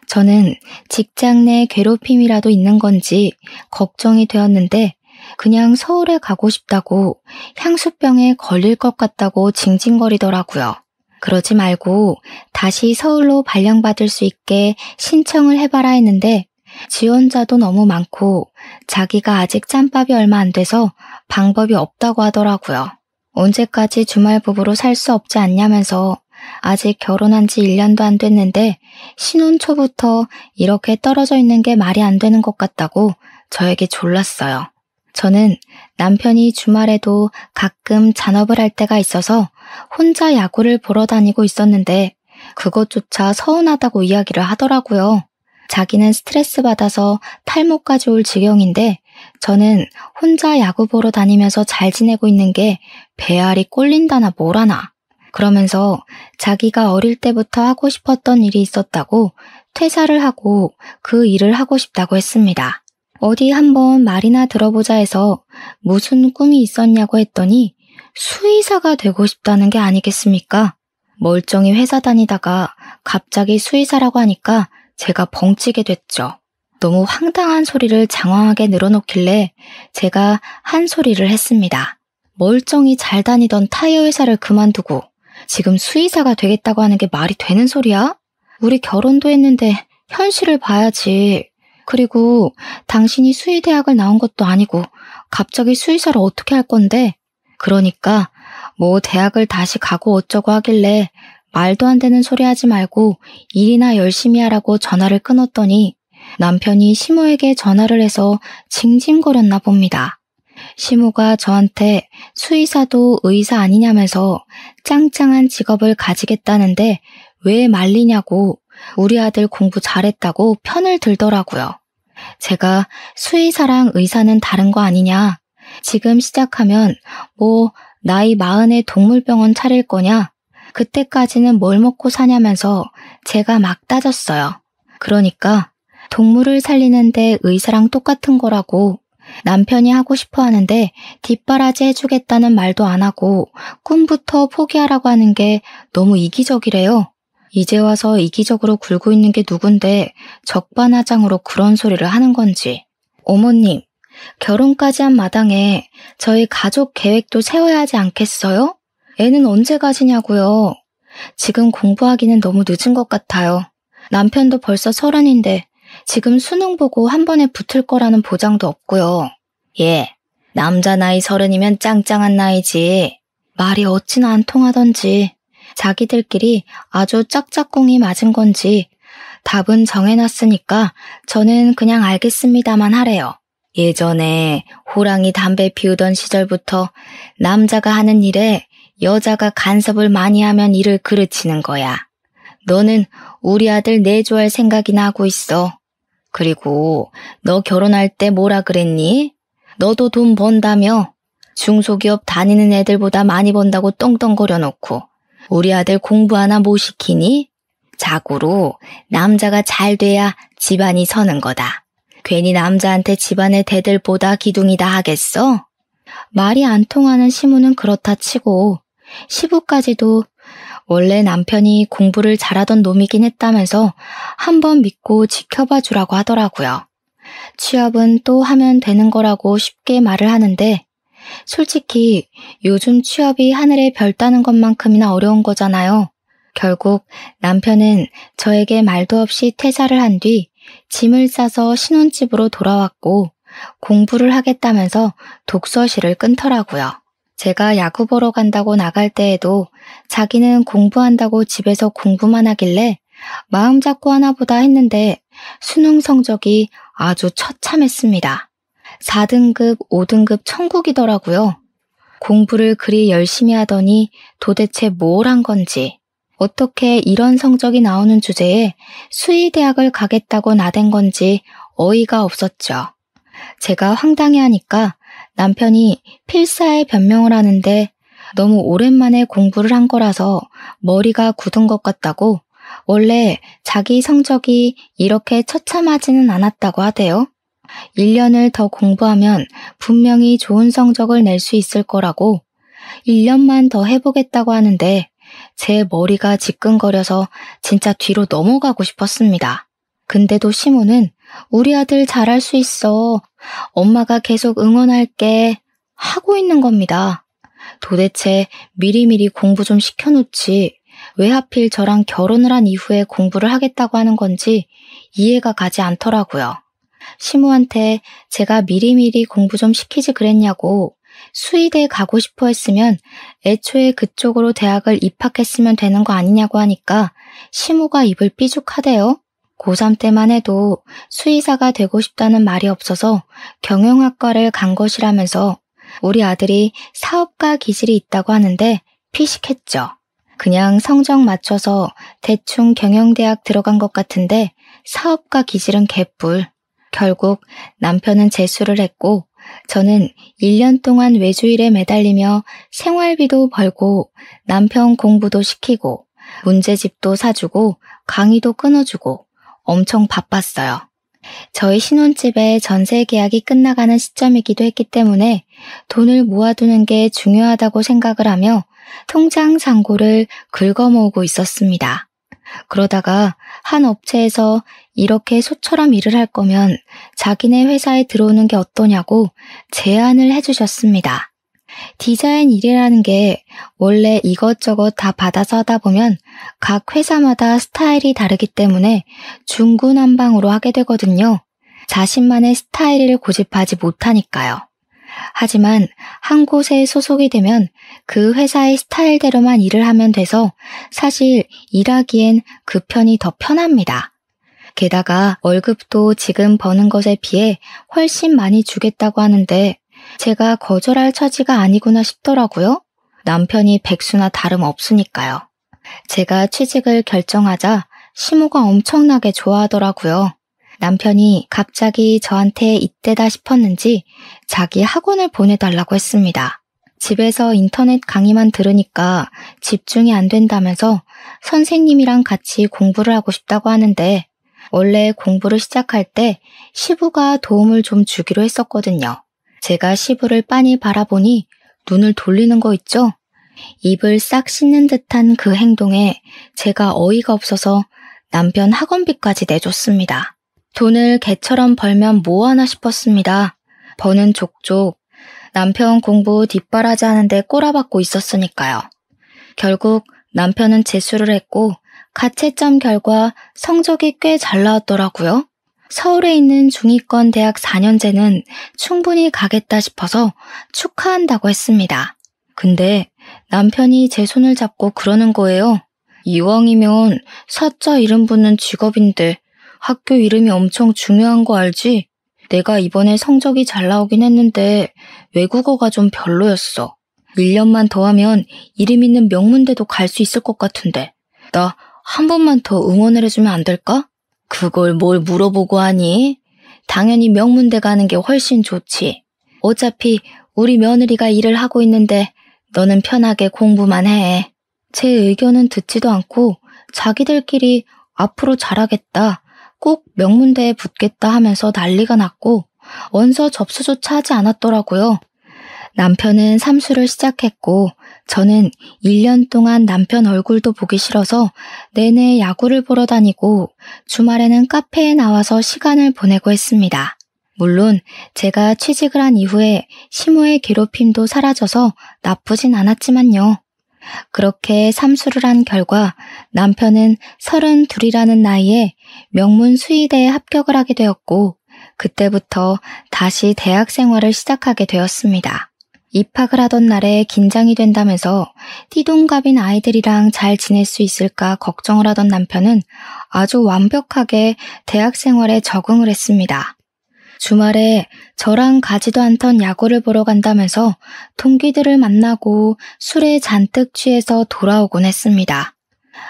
저는 직장 내 괴롭힘이라도 있는 건지 걱정이 되었는데 그냥 서울에 가고 싶다고 향수병에 걸릴 것 같다고 징징거리더라고요. 그러지 말고 다시 서울로 발령받을 수 있게 신청을 해봐라 했는데 지원자도 너무 많고 자기가 아직 짬밥이 얼마 안 돼서 방법이 없다고 하더라고요. 언제까지 주말 부부로 살 수 없지 않냐면서 아직 결혼한 지 1년도 안 됐는데 신혼 초부터 이렇게 떨어져 있는 게 말이 안 되는 것 같다고 저에게 졸랐어요. 저는 남편이 주말에도 가끔 잔업을 할 때가 있어서 혼자 야구를 보러 다니고 있었는데 그것조차 서운하다고 이야기를 하더라고요. 자기는 스트레스 받아서 탈모까지 올 지경인데 저는 혼자 야구 보러 다니면서 잘 지내고 있는 게 배알이 꼴린다나 뭐라나. 그러면서 자기가 어릴 때부터 하고 싶었던 일이 있었다고 퇴사를 하고 그 일을 하고 싶다고 했습니다. 어디 한번 말이나 들어보자 해서 무슨 꿈이 있었냐고 했더니 수의사가 되고 싶다는 게 아니겠습니까? 멀쩡히 회사 다니다가 갑자기 수의사라고 하니까 제가 벙찌게 됐죠. 너무 황당한 소리를 장황하게 늘어놓길래 제가 한 소리를 했습니다. 멀쩡히 잘 다니던 타이어 회사를 그만두고 지금 수의사가 되겠다고 하는 게 말이 되는 소리야? 우리 결혼도 했는데 현실을 봐야지. 그리고 당신이 수의대학을 나온 것도 아니고 갑자기 수의사를 어떻게 할 건데? 그러니까 뭐 대학을 다시 가고 어쩌고 하길래 말도 안 되는 소리 하지 말고 일이나 열심히 하라고 전화를 끊었더니 남편이 시모에게 전화를 해서 징징거렸나 봅니다. 시모가 저한테 수의사도 의사 아니냐면서 짱짱한 직업을 가지겠다는데 왜 말리냐고 우리 아들 공부 잘했다고 편을 들더라고요. 제가 수의사랑 의사는 다른 거 아니냐? 지금 시작하면 뭐 나이 40에 동물병원 차릴 거냐? 그때까지는 뭘 먹고 사냐면서 제가 막 따졌어요. 그러니까 동물을 살리는데 의사랑 똑같은 거라고 남편이 하고 싶어 하는데 뒷바라지 해주겠다는 말도 안 하고 꿈부터 포기하라고 하는 게 너무 이기적이래요. 이제 와서 이기적으로 굴고 있는 게 누군데 적반하장으로 그런 소리를 하는 건지. 어머님, 결혼까지 한 마당에 저희 가족 계획도 세워야 하지 않겠어요? 애는 언제 가지냐고요. 지금 공부하기는 너무 늦은 것 같아요. 남편도 벌써 30인데 지금 수능 보고 한 번에 붙을 거라는 보장도 없고요. 예, 남자 나이 30이면 짱짱한 나이지. 말이 어찌나 안 통하던지 자기들끼리 아주 짝짝꿍이 맞은 건지 답은 정해놨으니까 저는 그냥 알겠습니다만 하래요. 예전에 호랑이 담배 피우던 시절부터 남자가 하는 일에 여자가 간섭을 많이 하면 일을 그르치는 거야. 너는 우리 아들 내조할 생각이나 하고 있어. 그리고 너 결혼할 때 뭐라 그랬니? 너도 돈 번다며? 중소기업 다니는 애들보다 많이 번다고 떵떵거려 놓고 우리 아들 공부 하나 못 시키니? 자고로 남자가 잘 돼야 집안이 서는 거다. 괜히 남자한테 집안의 대들보다 기둥이다 하겠어? 말이 안 통하는 시무는 그렇다 치고 시부까지도 원래 남편이 공부를 잘하던 놈이긴 했다면서 한번 믿고 지켜봐 주라고 하더라고요. 취업은 또 하면 되는 거라고 쉽게 말을 하는데 솔직히 요즘 취업이 하늘의 별 따는 것만큼이나 어려운 거잖아요. 결국 남편은 저에게 말도 없이 퇴사를 한 뒤 짐을 싸서 신혼집으로 돌아왔고 공부를 하겠다면서 독서실을 끊더라고요. 제가 야구 보러 간다고 나갈 때에도 자기는 공부한다고 집에서 공부만 하길래 마음 잡고 하나 보다 했는데 수능 성적이 아주 처참했습니다. 4등급, 5등급 천국이더라고요. 공부를 그리 열심히 하더니 도대체 뭘 한 건지, 어떻게 이런 성적이 나오는 주제에 수의대학을 가겠다고 나댄 건지 어이가 없었죠. 제가 황당해하니까 남편이 필사에 변명을 하는데 너무 오랜만에 공부를 한 거라서 머리가 굳은 것 같다고 원래 자기 성적이 이렇게 처참하지는 않았다고 하대요. 1년을 더 공부하면 분명히 좋은 성적을 낼 수 있을 거라고 1년만 더 해보겠다고 하는데 제 머리가 지끈거려서 진짜 뒤로 넘어가고 싶었습니다. 근데도 시모는 우리 아들 잘할 수 있어. 엄마가 계속 응원할게. 하고 있는 겁니다. 도대체 미리미리 공부 좀 시켜놓지 왜 하필 저랑 결혼을 한 이후에 공부를 하겠다고 하는 건지 이해가 가지 않더라고요. 시모한테 제가 미리미리 공부 좀 시키지 그랬냐고 수의대 가고 싶어 했으면 애초에 그쪽으로 대학을 입학했으면 되는 거 아니냐고 하니까 시모가 입을 삐죽하대요. 고3 때만 해도 수의사가 되고 싶다는 말이 없어서 경영학과를 간 것이라면서 우리 아들이 사업가 기질이 있다고 하는데 피식했죠. 그냥 성적 맞춰서 대충 경영대학 들어간 것 같은데 사업가 기질은 개뿔. 결국 남편은 재수를 했고 저는 1년 동안 외주일에 매달리며 생활비도 벌고 남편 공부도 시키고 문제집도 사주고 강의도 끊어주고 엄청 바빴어요. 저희 신혼집의 전세 계약이 끝나가는 시점이기도 했기 때문에 돈을 모아두는 게 중요하다고 생각을 하며 통장 잔고를 긁어모으고 있었습니다. 그러다가 한 업체에서 이렇게 소처럼 일을 할 거면 자기네 회사에 들어오는 게 어떠냐고 제안을 해주셨습니다. 디자인 일이라는 게 원래 이것저것 다 받아서 하다 보면 각 회사마다 스타일이 다르기 때문에 중구난방으로 하게 되거든요. 자신만의 스타일을 고집하지 못하니까요. 하지만 한 곳에 소속이 되면 그 회사의 스타일대로만 일을 하면 돼서 사실 일하기엔 그 편이 더 편합니다. 게다가 월급도 지금 버는 것에 비해 훨씬 많이 주겠다고 하는데 제가 거절할 처지가 아니구나 싶더라고요. 남편이 백수나 다름없으니까요. 제가 취직을 결정하자 시모가 엄청나게 좋아하더라고요. 남편이 갑자기 저한테 이때다 싶었는지 자기 학원을 보내달라고 했습니다. 집에서 인터넷 강의만 들으니까 집중이 안 된다면서 선생님이랑 같이 공부를 하고 싶다고 하는데 원래 공부를 시작할 때 시부가 도움을 좀 주기로 했었거든요. 제가 시부를 빤히 바라보니 눈을 돌리는 거 있죠? 입을 싹 씻는 듯한 그 행동에 제가 어이가 없어서 남편 학원비까지 내줬습니다. 돈을 개처럼 벌면 뭐하나 싶었습니다. 버는 족족 남편 공부 뒷바라지 하는데 꼬라박고 있었으니까요. 결국 남편은 재수를 했고 가채점 결과 성적이 꽤 잘 나왔더라고요. 서울에 있는 중위권 대학 4년제는 충분히 가겠다 싶어서 축하한다고 했습니다. 근데 남편이 제 손을 잡고 그러는 거예요. 이왕이면 사자 이름 붙는 직업인데 학교 이름이 엄청 중요한 거 알지? 내가 이번에 성적이 잘 나오긴 했는데 외국어가 좀 별로였어. 1년만 더 하면 이름 있는 명문대도 갈 수 있을 것 같은데 나 한 번만 더 응원을 해주면 안 될까? 그걸 뭘 물어보고 하니? 당연히 명문대 가는 게 훨씬 좋지. 어차피 우리 며느리가 일을 하고 있는데 너는 편하게 공부만 해. 제 의견은 듣지도 않고 자기들끼리 앞으로 잘하겠다, 꼭 명문대에 붙겠다 하면서 난리가 났고 원서 접수조차 하지 않았더라고요. 남편은 삼수를 시작했고 저는 1년 동안 남편 얼굴도 보기 싫어서 내내 야구를 보러 다니고 주말에는 카페에 나와서 시간을 보내고 했습니다. 물론 제가 취직을 한 이후에 시모의 괴롭힘도 사라져서 나쁘진 않았지만요. 그렇게 삼수를 한 결과 남편은 32이라는 나이에 명문 수의대에 합격을 하게 되었고 그때부터 다시 대학 생활을 시작하게 되었습니다. 입학을 하던 날에 긴장이 된다면서 띠동갑인 아이들이랑 잘 지낼 수 있을까 걱정을 하던 남편은 아주 완벽하게 대학 생활에 적응을 했습니다. 주말에 저랑 가지도 않던 야구를 보러 간다면서 동기들을 만나고 술에 잔뜩 취해서 돌아오곤 했습니다.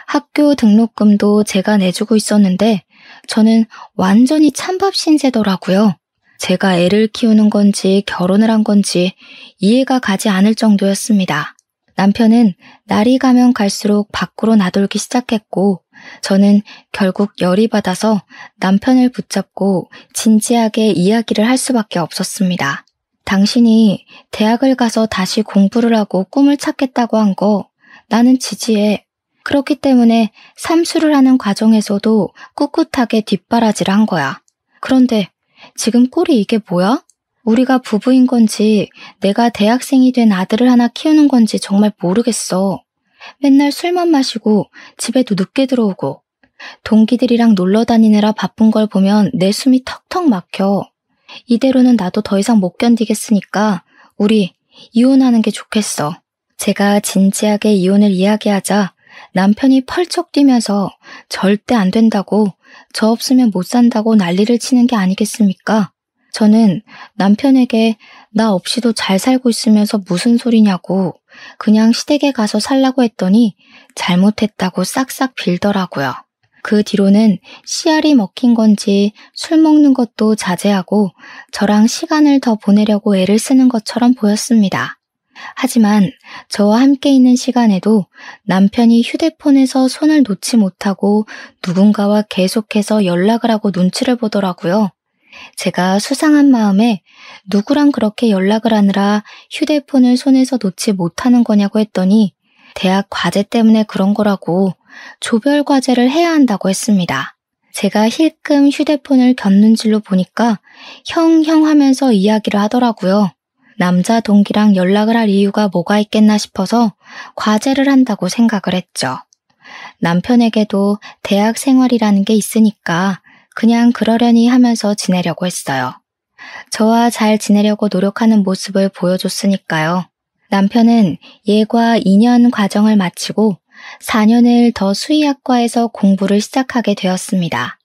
학교 등록금도 제가 내주고 있었는데 저는 완전히 찬밥 신세더라고요. 제가 애를 키우는 건지 결혼을 한 건지 이해가 가지 않을 정도였습니다. 남편은 날이 가면 갈수록 밖으로 나돌기 시작했고 저는 결국 열이 받아서 남편을 붙잡고 진지하게 이야기를 할 수밖에 없었습니다. 당신이 대학을 가서 다시 공부를 하고 꿈을 찾겠다고 한 거 나는 지지해. 그렇기 때문에 삼수를 하는 과정에서도 꿋꿋하게 뒷바라지를 한 거야. 그런데 지금 꼴이 이게 뭐야? 우리가 부부인 건지 내가 대학생이 된 아들을 하나 키우는 건지 정말 모르겠어. 맨날 술만 마시고 집에도 늦게 들어오고 동기들이랑 놀러 다니느라 바쁜 걸 보면 내 숨이 턱턱 막혀. 이대로는 나도 더 이상 못 견디겠으니까 우리 이혼하는 게 좋겠어. 제가 진지하게 이혼을 이야기하자 남편이 펄쩍 뛰면서 절대 안 된다고 저 없으면 못 산다고 난리를 치는 게 아니겠습니까? 저는 남편에게 나 없이도 잘 살고 있으면서 무슨 소리냐고 그냥 시댁에 가서 살라고 했더니 잘못했다고 싹싹 빌더라고요. 그 뒤로는 씨알이 먹힌 건지 술 먹는 것도 자제하고 저랑 시간을 더 보내려고 애를 쓰는 것처럼 보였습니다. 하지만 저와 함께 있는 시간에도 남편이 휴대폰에서 손을 놓지 못하고 누군가와 계속해서 연락을 하고 눈치를 보더라고요. 제가 수상한 마음에 누구랑 그렇게 연락을 하느라 휴대폰을 손에서 놓지 못하는 거냐고 했더니 대학 과제 때문에 그런 거라고 조별 과제를 해야 한다고 했습니다. 제가 힐끔 휴대폰을 곁눈 질로 보니까 형 하면서 이야기를 하더라고요. 남자 동기랑 연락을 할 이유가 뭐가 있겠나 싶어서 과제를 한다고 생각을 했죠. 남편에게도 대학 생활이라는 게 있으니까 그냥 그러려니 하면서 지내려고 했어요. 저와 잘 지내려고 노력하는 모습을 보여줬으니까요. 남편은 예과 2년 과정을 마치고 4년을 더 수의학과에서 공부를 시작하게 되었습니다.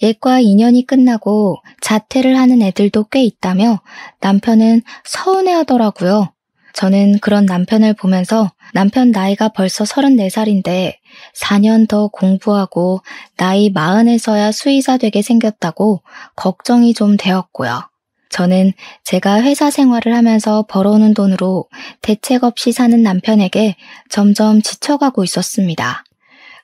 예과 2년이 끝나고 자퇴를 하는 애들도 꽤 있다며 남편은 서운해하더라고요. 저는 그런 남편을 보면서 남편 나이가 벌써 34살인데 4년 더 공부하고 나이 40에서야 수의사 되게 생겼다고 걱정이 좀 되었고요. 저는 제가 회사 생활을 하면서 벌어오는 돈으로 대책 없이 사는 남편에게 점점 지쳐가고 있었습니다.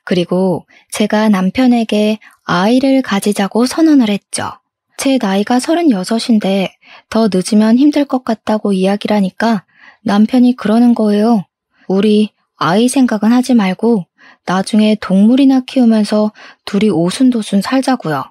그리고 제가 남편에게 아이를 가지자고 선언을 했죠. 제 나이가 36인데 더 늦으면 힘들 것 같다고 이야기를 하니까 남편이 그러는 거예요. 우리 아이 생각은 하지 말고 나중에 동물이나 키우면서 둘이 오순도순 살자고요.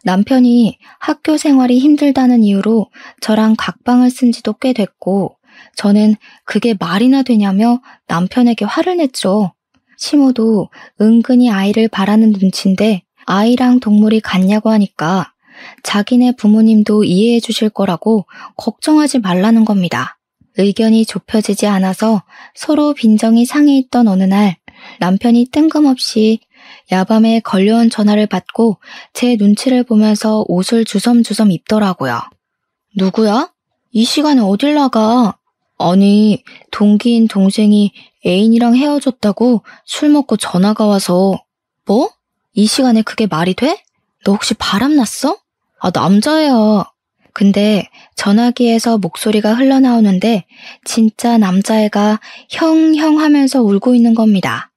남편이 학교 생활이 힘들다는 이유로 저랑 각방을 쓴 지도 꽤 됐고 저는 그게 말이나 되냐며 남편에게 화를 냈죠. 시모도 은근히 아이를 바라는 눈치인데 아이랑 동물이 같냐고 하니까 자기네 부모님도 이해해 주실 거라고 걱정하지 말라는 겁니다. 의견이 좁혀지지 않아서 서로 빈정이 상해있던 어느 날 남편이 뜬금없이 야밤에 걸려온 전화를 받고 제 눈치를 보면서 옷을 주섬주섬 입더라고요. 누구야? 이 시간에 어딜 나가? 아니, 동기인 동생이 애인이랑 헤어졌다고 술 먹고 전화가 와서. 뭐? 이 시간에 그게 말이 돼? 너 혹시 바람났어? 아, 남자애야. 근데 전화기에서 목소리가 흘러나오는데 진짜 남자애가 형 하면서 울고 있는 겁니다.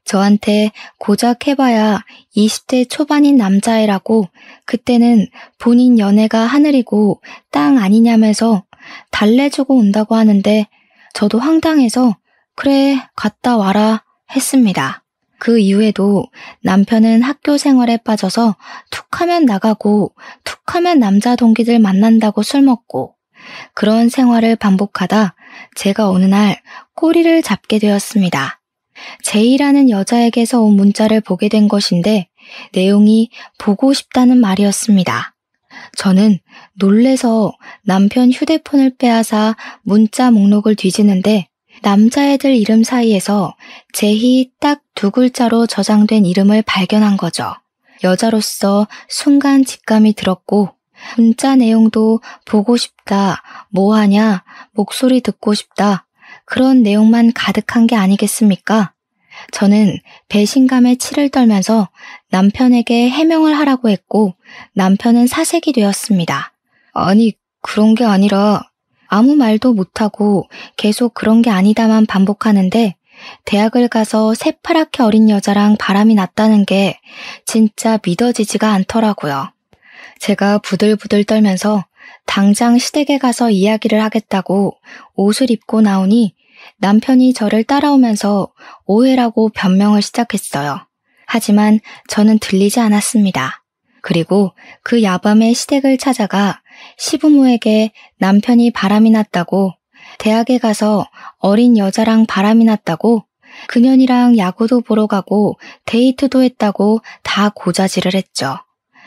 저한테 고작 해봐야 20대 초반인 남자애라고 그때는 본인 연애가 하늘이고 땅 아니냐면서 달래주고 온다고 하는데 저도 황당해서 그래 갔다 와라 했습니다. 그 이후에도 남편은 학교 생활에 빠져서 툭하면 나가고 툭하면 남자 동기들 만난다고 술 먹고 그런 생활을 반복하다 제가 어느 날 꼬리를 잡게 되었습니다. 제이라는 여자에게서 온 문자를 보게 된 것인데 내용이 보고 싶다는 말이었습니다. 저는 놀래서 남편 휴대폰을 빼앗아 문자 목록을 뒤지는데 남자애들 이름 사이에서 제희 딱 2글자로 저장된 이름을 발견한 거죠. 여자로서 순간 직감이 들었고 문자 내용도 보고 싶다, 뭐하냐, 목소리 듣고 싶다 그런 내용만 가득한 게 아니겠습니까? 저는 배신감에 치를 떨면서 남편에게 해명을 하라고 했고 남편은 사색이 되었습니다. 아니 그런 게 아니라 아무 말도 못하고 계속 그런 게 아니다만 반복하는데 대학을 가서 새파랗게 어린 여자랑 바람이 났다는 게 진짜 믿어지지가 않더라고요. 제가 부들부들 떨면서 당장 시댁에 가서 이야기를 하겠다고 옷을 입고 나오니 남편이 저를 따라오면서 오해라고 변명을 시작했어요. 하지만 저는 들리지 않았습니다. 그리고 그 야밤에 시댁을 찾아가 시부모에게 남편이 바람이 났다고, 대학에 가서 어린 여자랑 바람이 났다고, 그년이랑 야구도 보러 가고 데이트도 했다고 다 고자질을 했죠.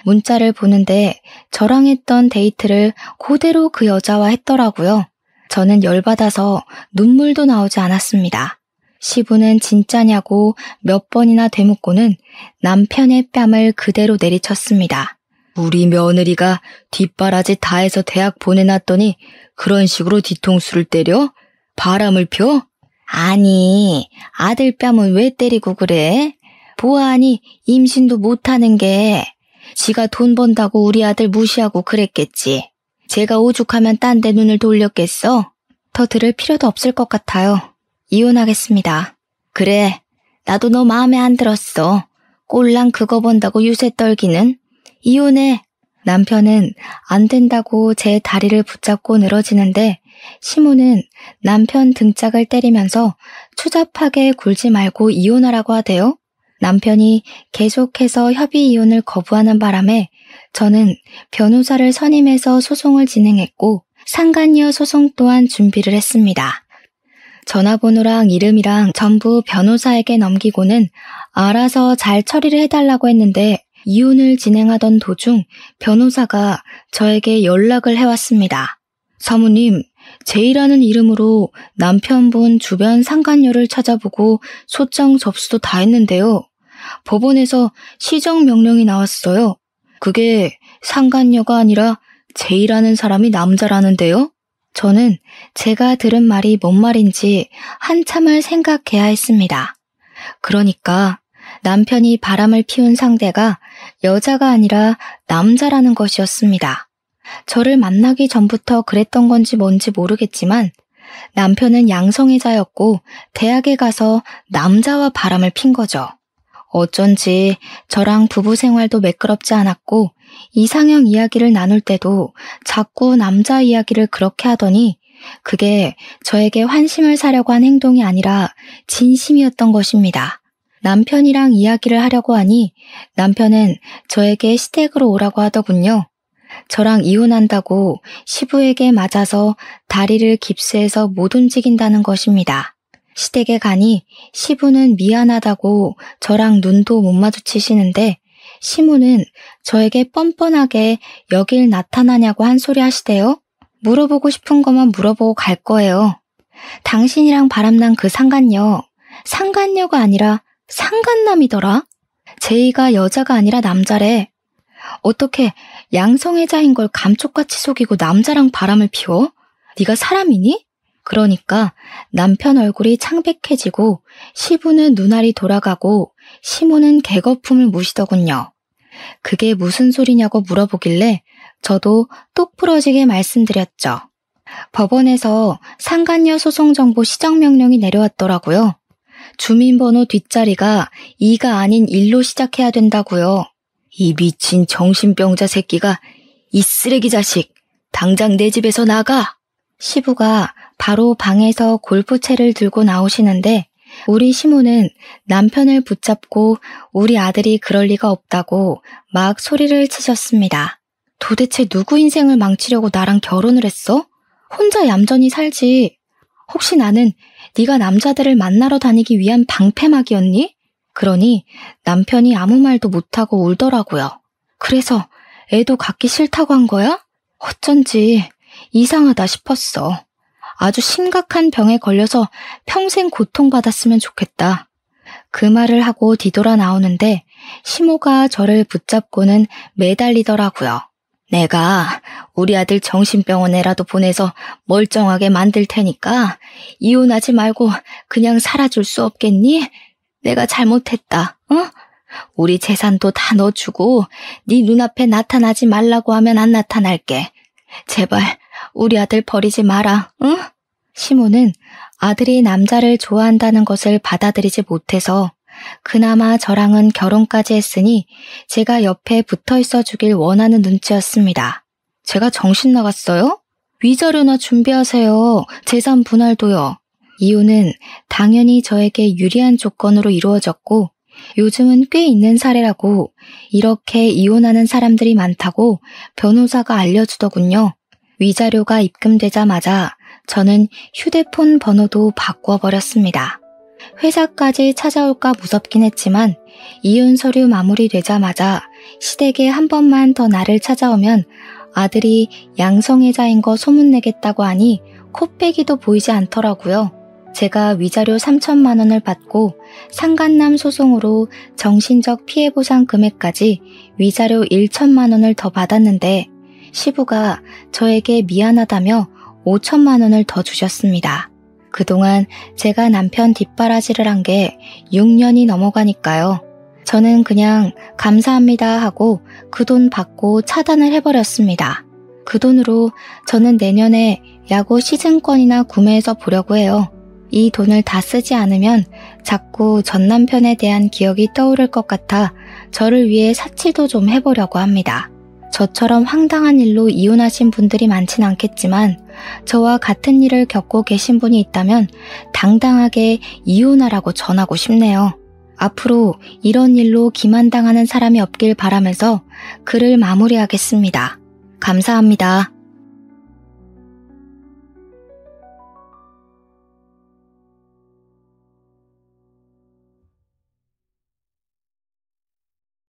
문자를 보는데 저랑 했던 데이트를 그대로 그 여자와 했더라고요. 저는 열받아서 눈물도 나오지 않았습니다. 시부는 진짜냐고 몇 번이나 되묻고는 남편의 뺨을 그대로 내리쳤습니다. 우리 며느리가 뒷바라지 다 해서 대학 보내놨더니 그런 식으로 뒤통수를 때려? 바람을 펴? 아니, 아들 뺨은 왜 때리고 그래? 보아하니 임신도 못하는 게 지가 돈 번다고 우리 아들 무시하고 그랬겠지. 제가 오죽하면 딴 데 눈을 돌렸겠어? 더 들을 필요도 없을 것 같아요. 이혼하겠습니다. 그래, 나도 너 마음에 안 들었어. 꼴랑 그거 본다고 유세 떨기는. 이혼해. 남편은 안 된다고 제 다리를 붙잡고 늘어지는데 시모는 남편 등짝을 때리면서 추잡하게 굴지 말고 이혼하라고 하대요. 남편이 계속해서 협의 이혼을 거부하는 바람에 저는 변호사를 선임해서 소송을 진행했고 상간녀 소송 또한 준비를 했습니다. 전화번호랑 이름이랑 전부 변호사에게 넘기고는 알아서 잘 처리를 해달라고 했는데 이혼을 진행하던 도중 변호사가 저에게 연락을 해왔습니다. 사모님, 제이라는 이름으로 남편분 주변 상간녀를 찾아보고 소장 접수도 다 했는데요. 법원에서 시정 명령이 나왔어요. 그게 상간녀가 아니라 제이라는 사람이 남자라는데요. 저는 제가 들은 말이 뭔 말인지 한참을 생각해야 했습니다. 그러니까 남편이 바람을 피운 상대가 여자가 아니라 남자라는 것이었습니다. 저를 만나기 전부터 그랬던 건지 뭔지 모르겠지만 남편은 양성애자였고 대학에 가서 남자와 바람을 핀 거죠. 어쩐지 저랑 부부 생활도 매끄럽지 않았고 이상형 이야기를 나눌 때도 자꾸 남자 이야기를 그렇게 하더니 그게 저에게 환심을 사려고 한 행동이 아니라 진심이었던 것입니다. 남편이랑 이야기를 하려고 하니 남편은 저에게 시댁으로 오라고 하더군요. 저랑 이혼한다고 시부에게 맞아서 다리를 깁스해서 못 움직인다는 것입니다. 시댁에 가니 시부는 미안하다고 저랑 눈도 못 마주치시는데 시모는 저에게 뻔뻔하게 여길 나타나냐고 한 소리 하시대요. 물어보고 싶은 것만 물어보고 갈 거예요. 당신이랑 바람난 그 상간녀, 상간녀가 아니라 상간남이더라. 제이가 여자가 아니라 남자래. 어떻게 양성애자인 걸 감쪽같이 속이고 남자랑 바람을 피워? 네가 사람이니? 그러니까 남편 얼굴이 창백해지고 시부는 눈알이 돌아가고 시모는 개거품을 무시더군요. 그게 무슨 소리냐고 물어보길래 저도 똑부러지게 말씀드렸죠. 법원에서 상간녀 소송 정보 시정 명령이 내려왔더라고요. 주민번호 뒷자리가 2가 아닌 1로 시작해야 된다고요. 이 미친 정신병자 새끼가, 이 쓰레기 자식, 당장 내 집에서 나가! 시부가 바로 방에서 골프채를 들고 나오시는데 우리 시모는 남편을 붙잡고 우리 아들이 그럴 리가 없다고 막 소리를 치셨습니다. 도대체 누구 인생을 망치려고 나랑 결혼을 했어? 혼자 얌전히 살지. 혹시 나는 네가 남자들을 만나러 다니기 위한 방패막이었니? 그러니 남편이 아무 말도 못하고 울더라고요. 그래서 애도 갖기 싫다고 한 거야? 어쩐지 이상하다 싶었어. 아주 심각한 병에 걸려서 평생 고통받았으면 좋겠다. 그 말을 하고 뒤돌아 나오는데 시모가 저를 붙잡고는 매달리더라고요. 내가 우리 아들 정신병원에라도 보내서 멀쩡하게 만들 테니까 이혼하지 말고 그냥 살아줄 수 없겠니? 내가 잘못했다. 우리 재산도 다 넣어주고 네 눈앞에 나타나지 말라고 하면 안 나타날게. 제발 우리 아들 버리지 마라. 응? 시모는 아들이 남자를 좋아한다는 것을 받아들이지 못해서 그나마 저랑은 결혼까지 했으니 제가 옆에 붙어 있어 주길 원하는 눈치였습니다. 제가 정신 나갔어요? 위자료나 준비하세요. 재산 분할도요. 이혼은 당연히 저에게 유리한 조건으로 이루어졌고 요즘은 꽤 있는 사례라고, 이렇게 이혼하는 사람들이 많다고 변호사가 알려주더군요. 위자료가 입금되자마자 저는 휴대폰 번호도 바꿔버렸습니다. 회사까지 찾아올까 무섭긴 했지만 이혼 서류 마무리되자마자 시댁에 한 번만 더 나를 찾아오면 아들이 양성애자인 거 소문내겠다고 하니 코빼기도 보이지 않더라고요. 제가 위자료 3천만 원을 받고 상간남 소송으로 정신적 피해보상 금액까지 위자료 1천만 원을 더 받았는데 시부가 저에게 미안하다며 5천만 원을 더 주셨습니다. 그동안 제가 남편 뒷바라지를 한 게 6년이 넘어가니까요. 저는 그냥 감사합니다 하고 그 돈 받고 차단을 해버렸습니다. 그 돈으로 저는 내년에 야구 시즌권이나 구매해서 보려고 해요. 이 돈을 다 쓰지 않으면 자꾸 전 남편에 대한 기억이 떠오를 것 같아 저를 위해 사치도 좀 해보려고 합니다. 저처럼 황당한 일로 이혼하신 분들이 많진 않겠지만 저와 같은 일을 겪고 계신 분이 있다면 당당하게 이혼하라고 전하고 싶네요. 앞으로 이런 일로 기만당하는 사람이 없길 바라면서 글을 마무리하겠습니다. 감사합니다.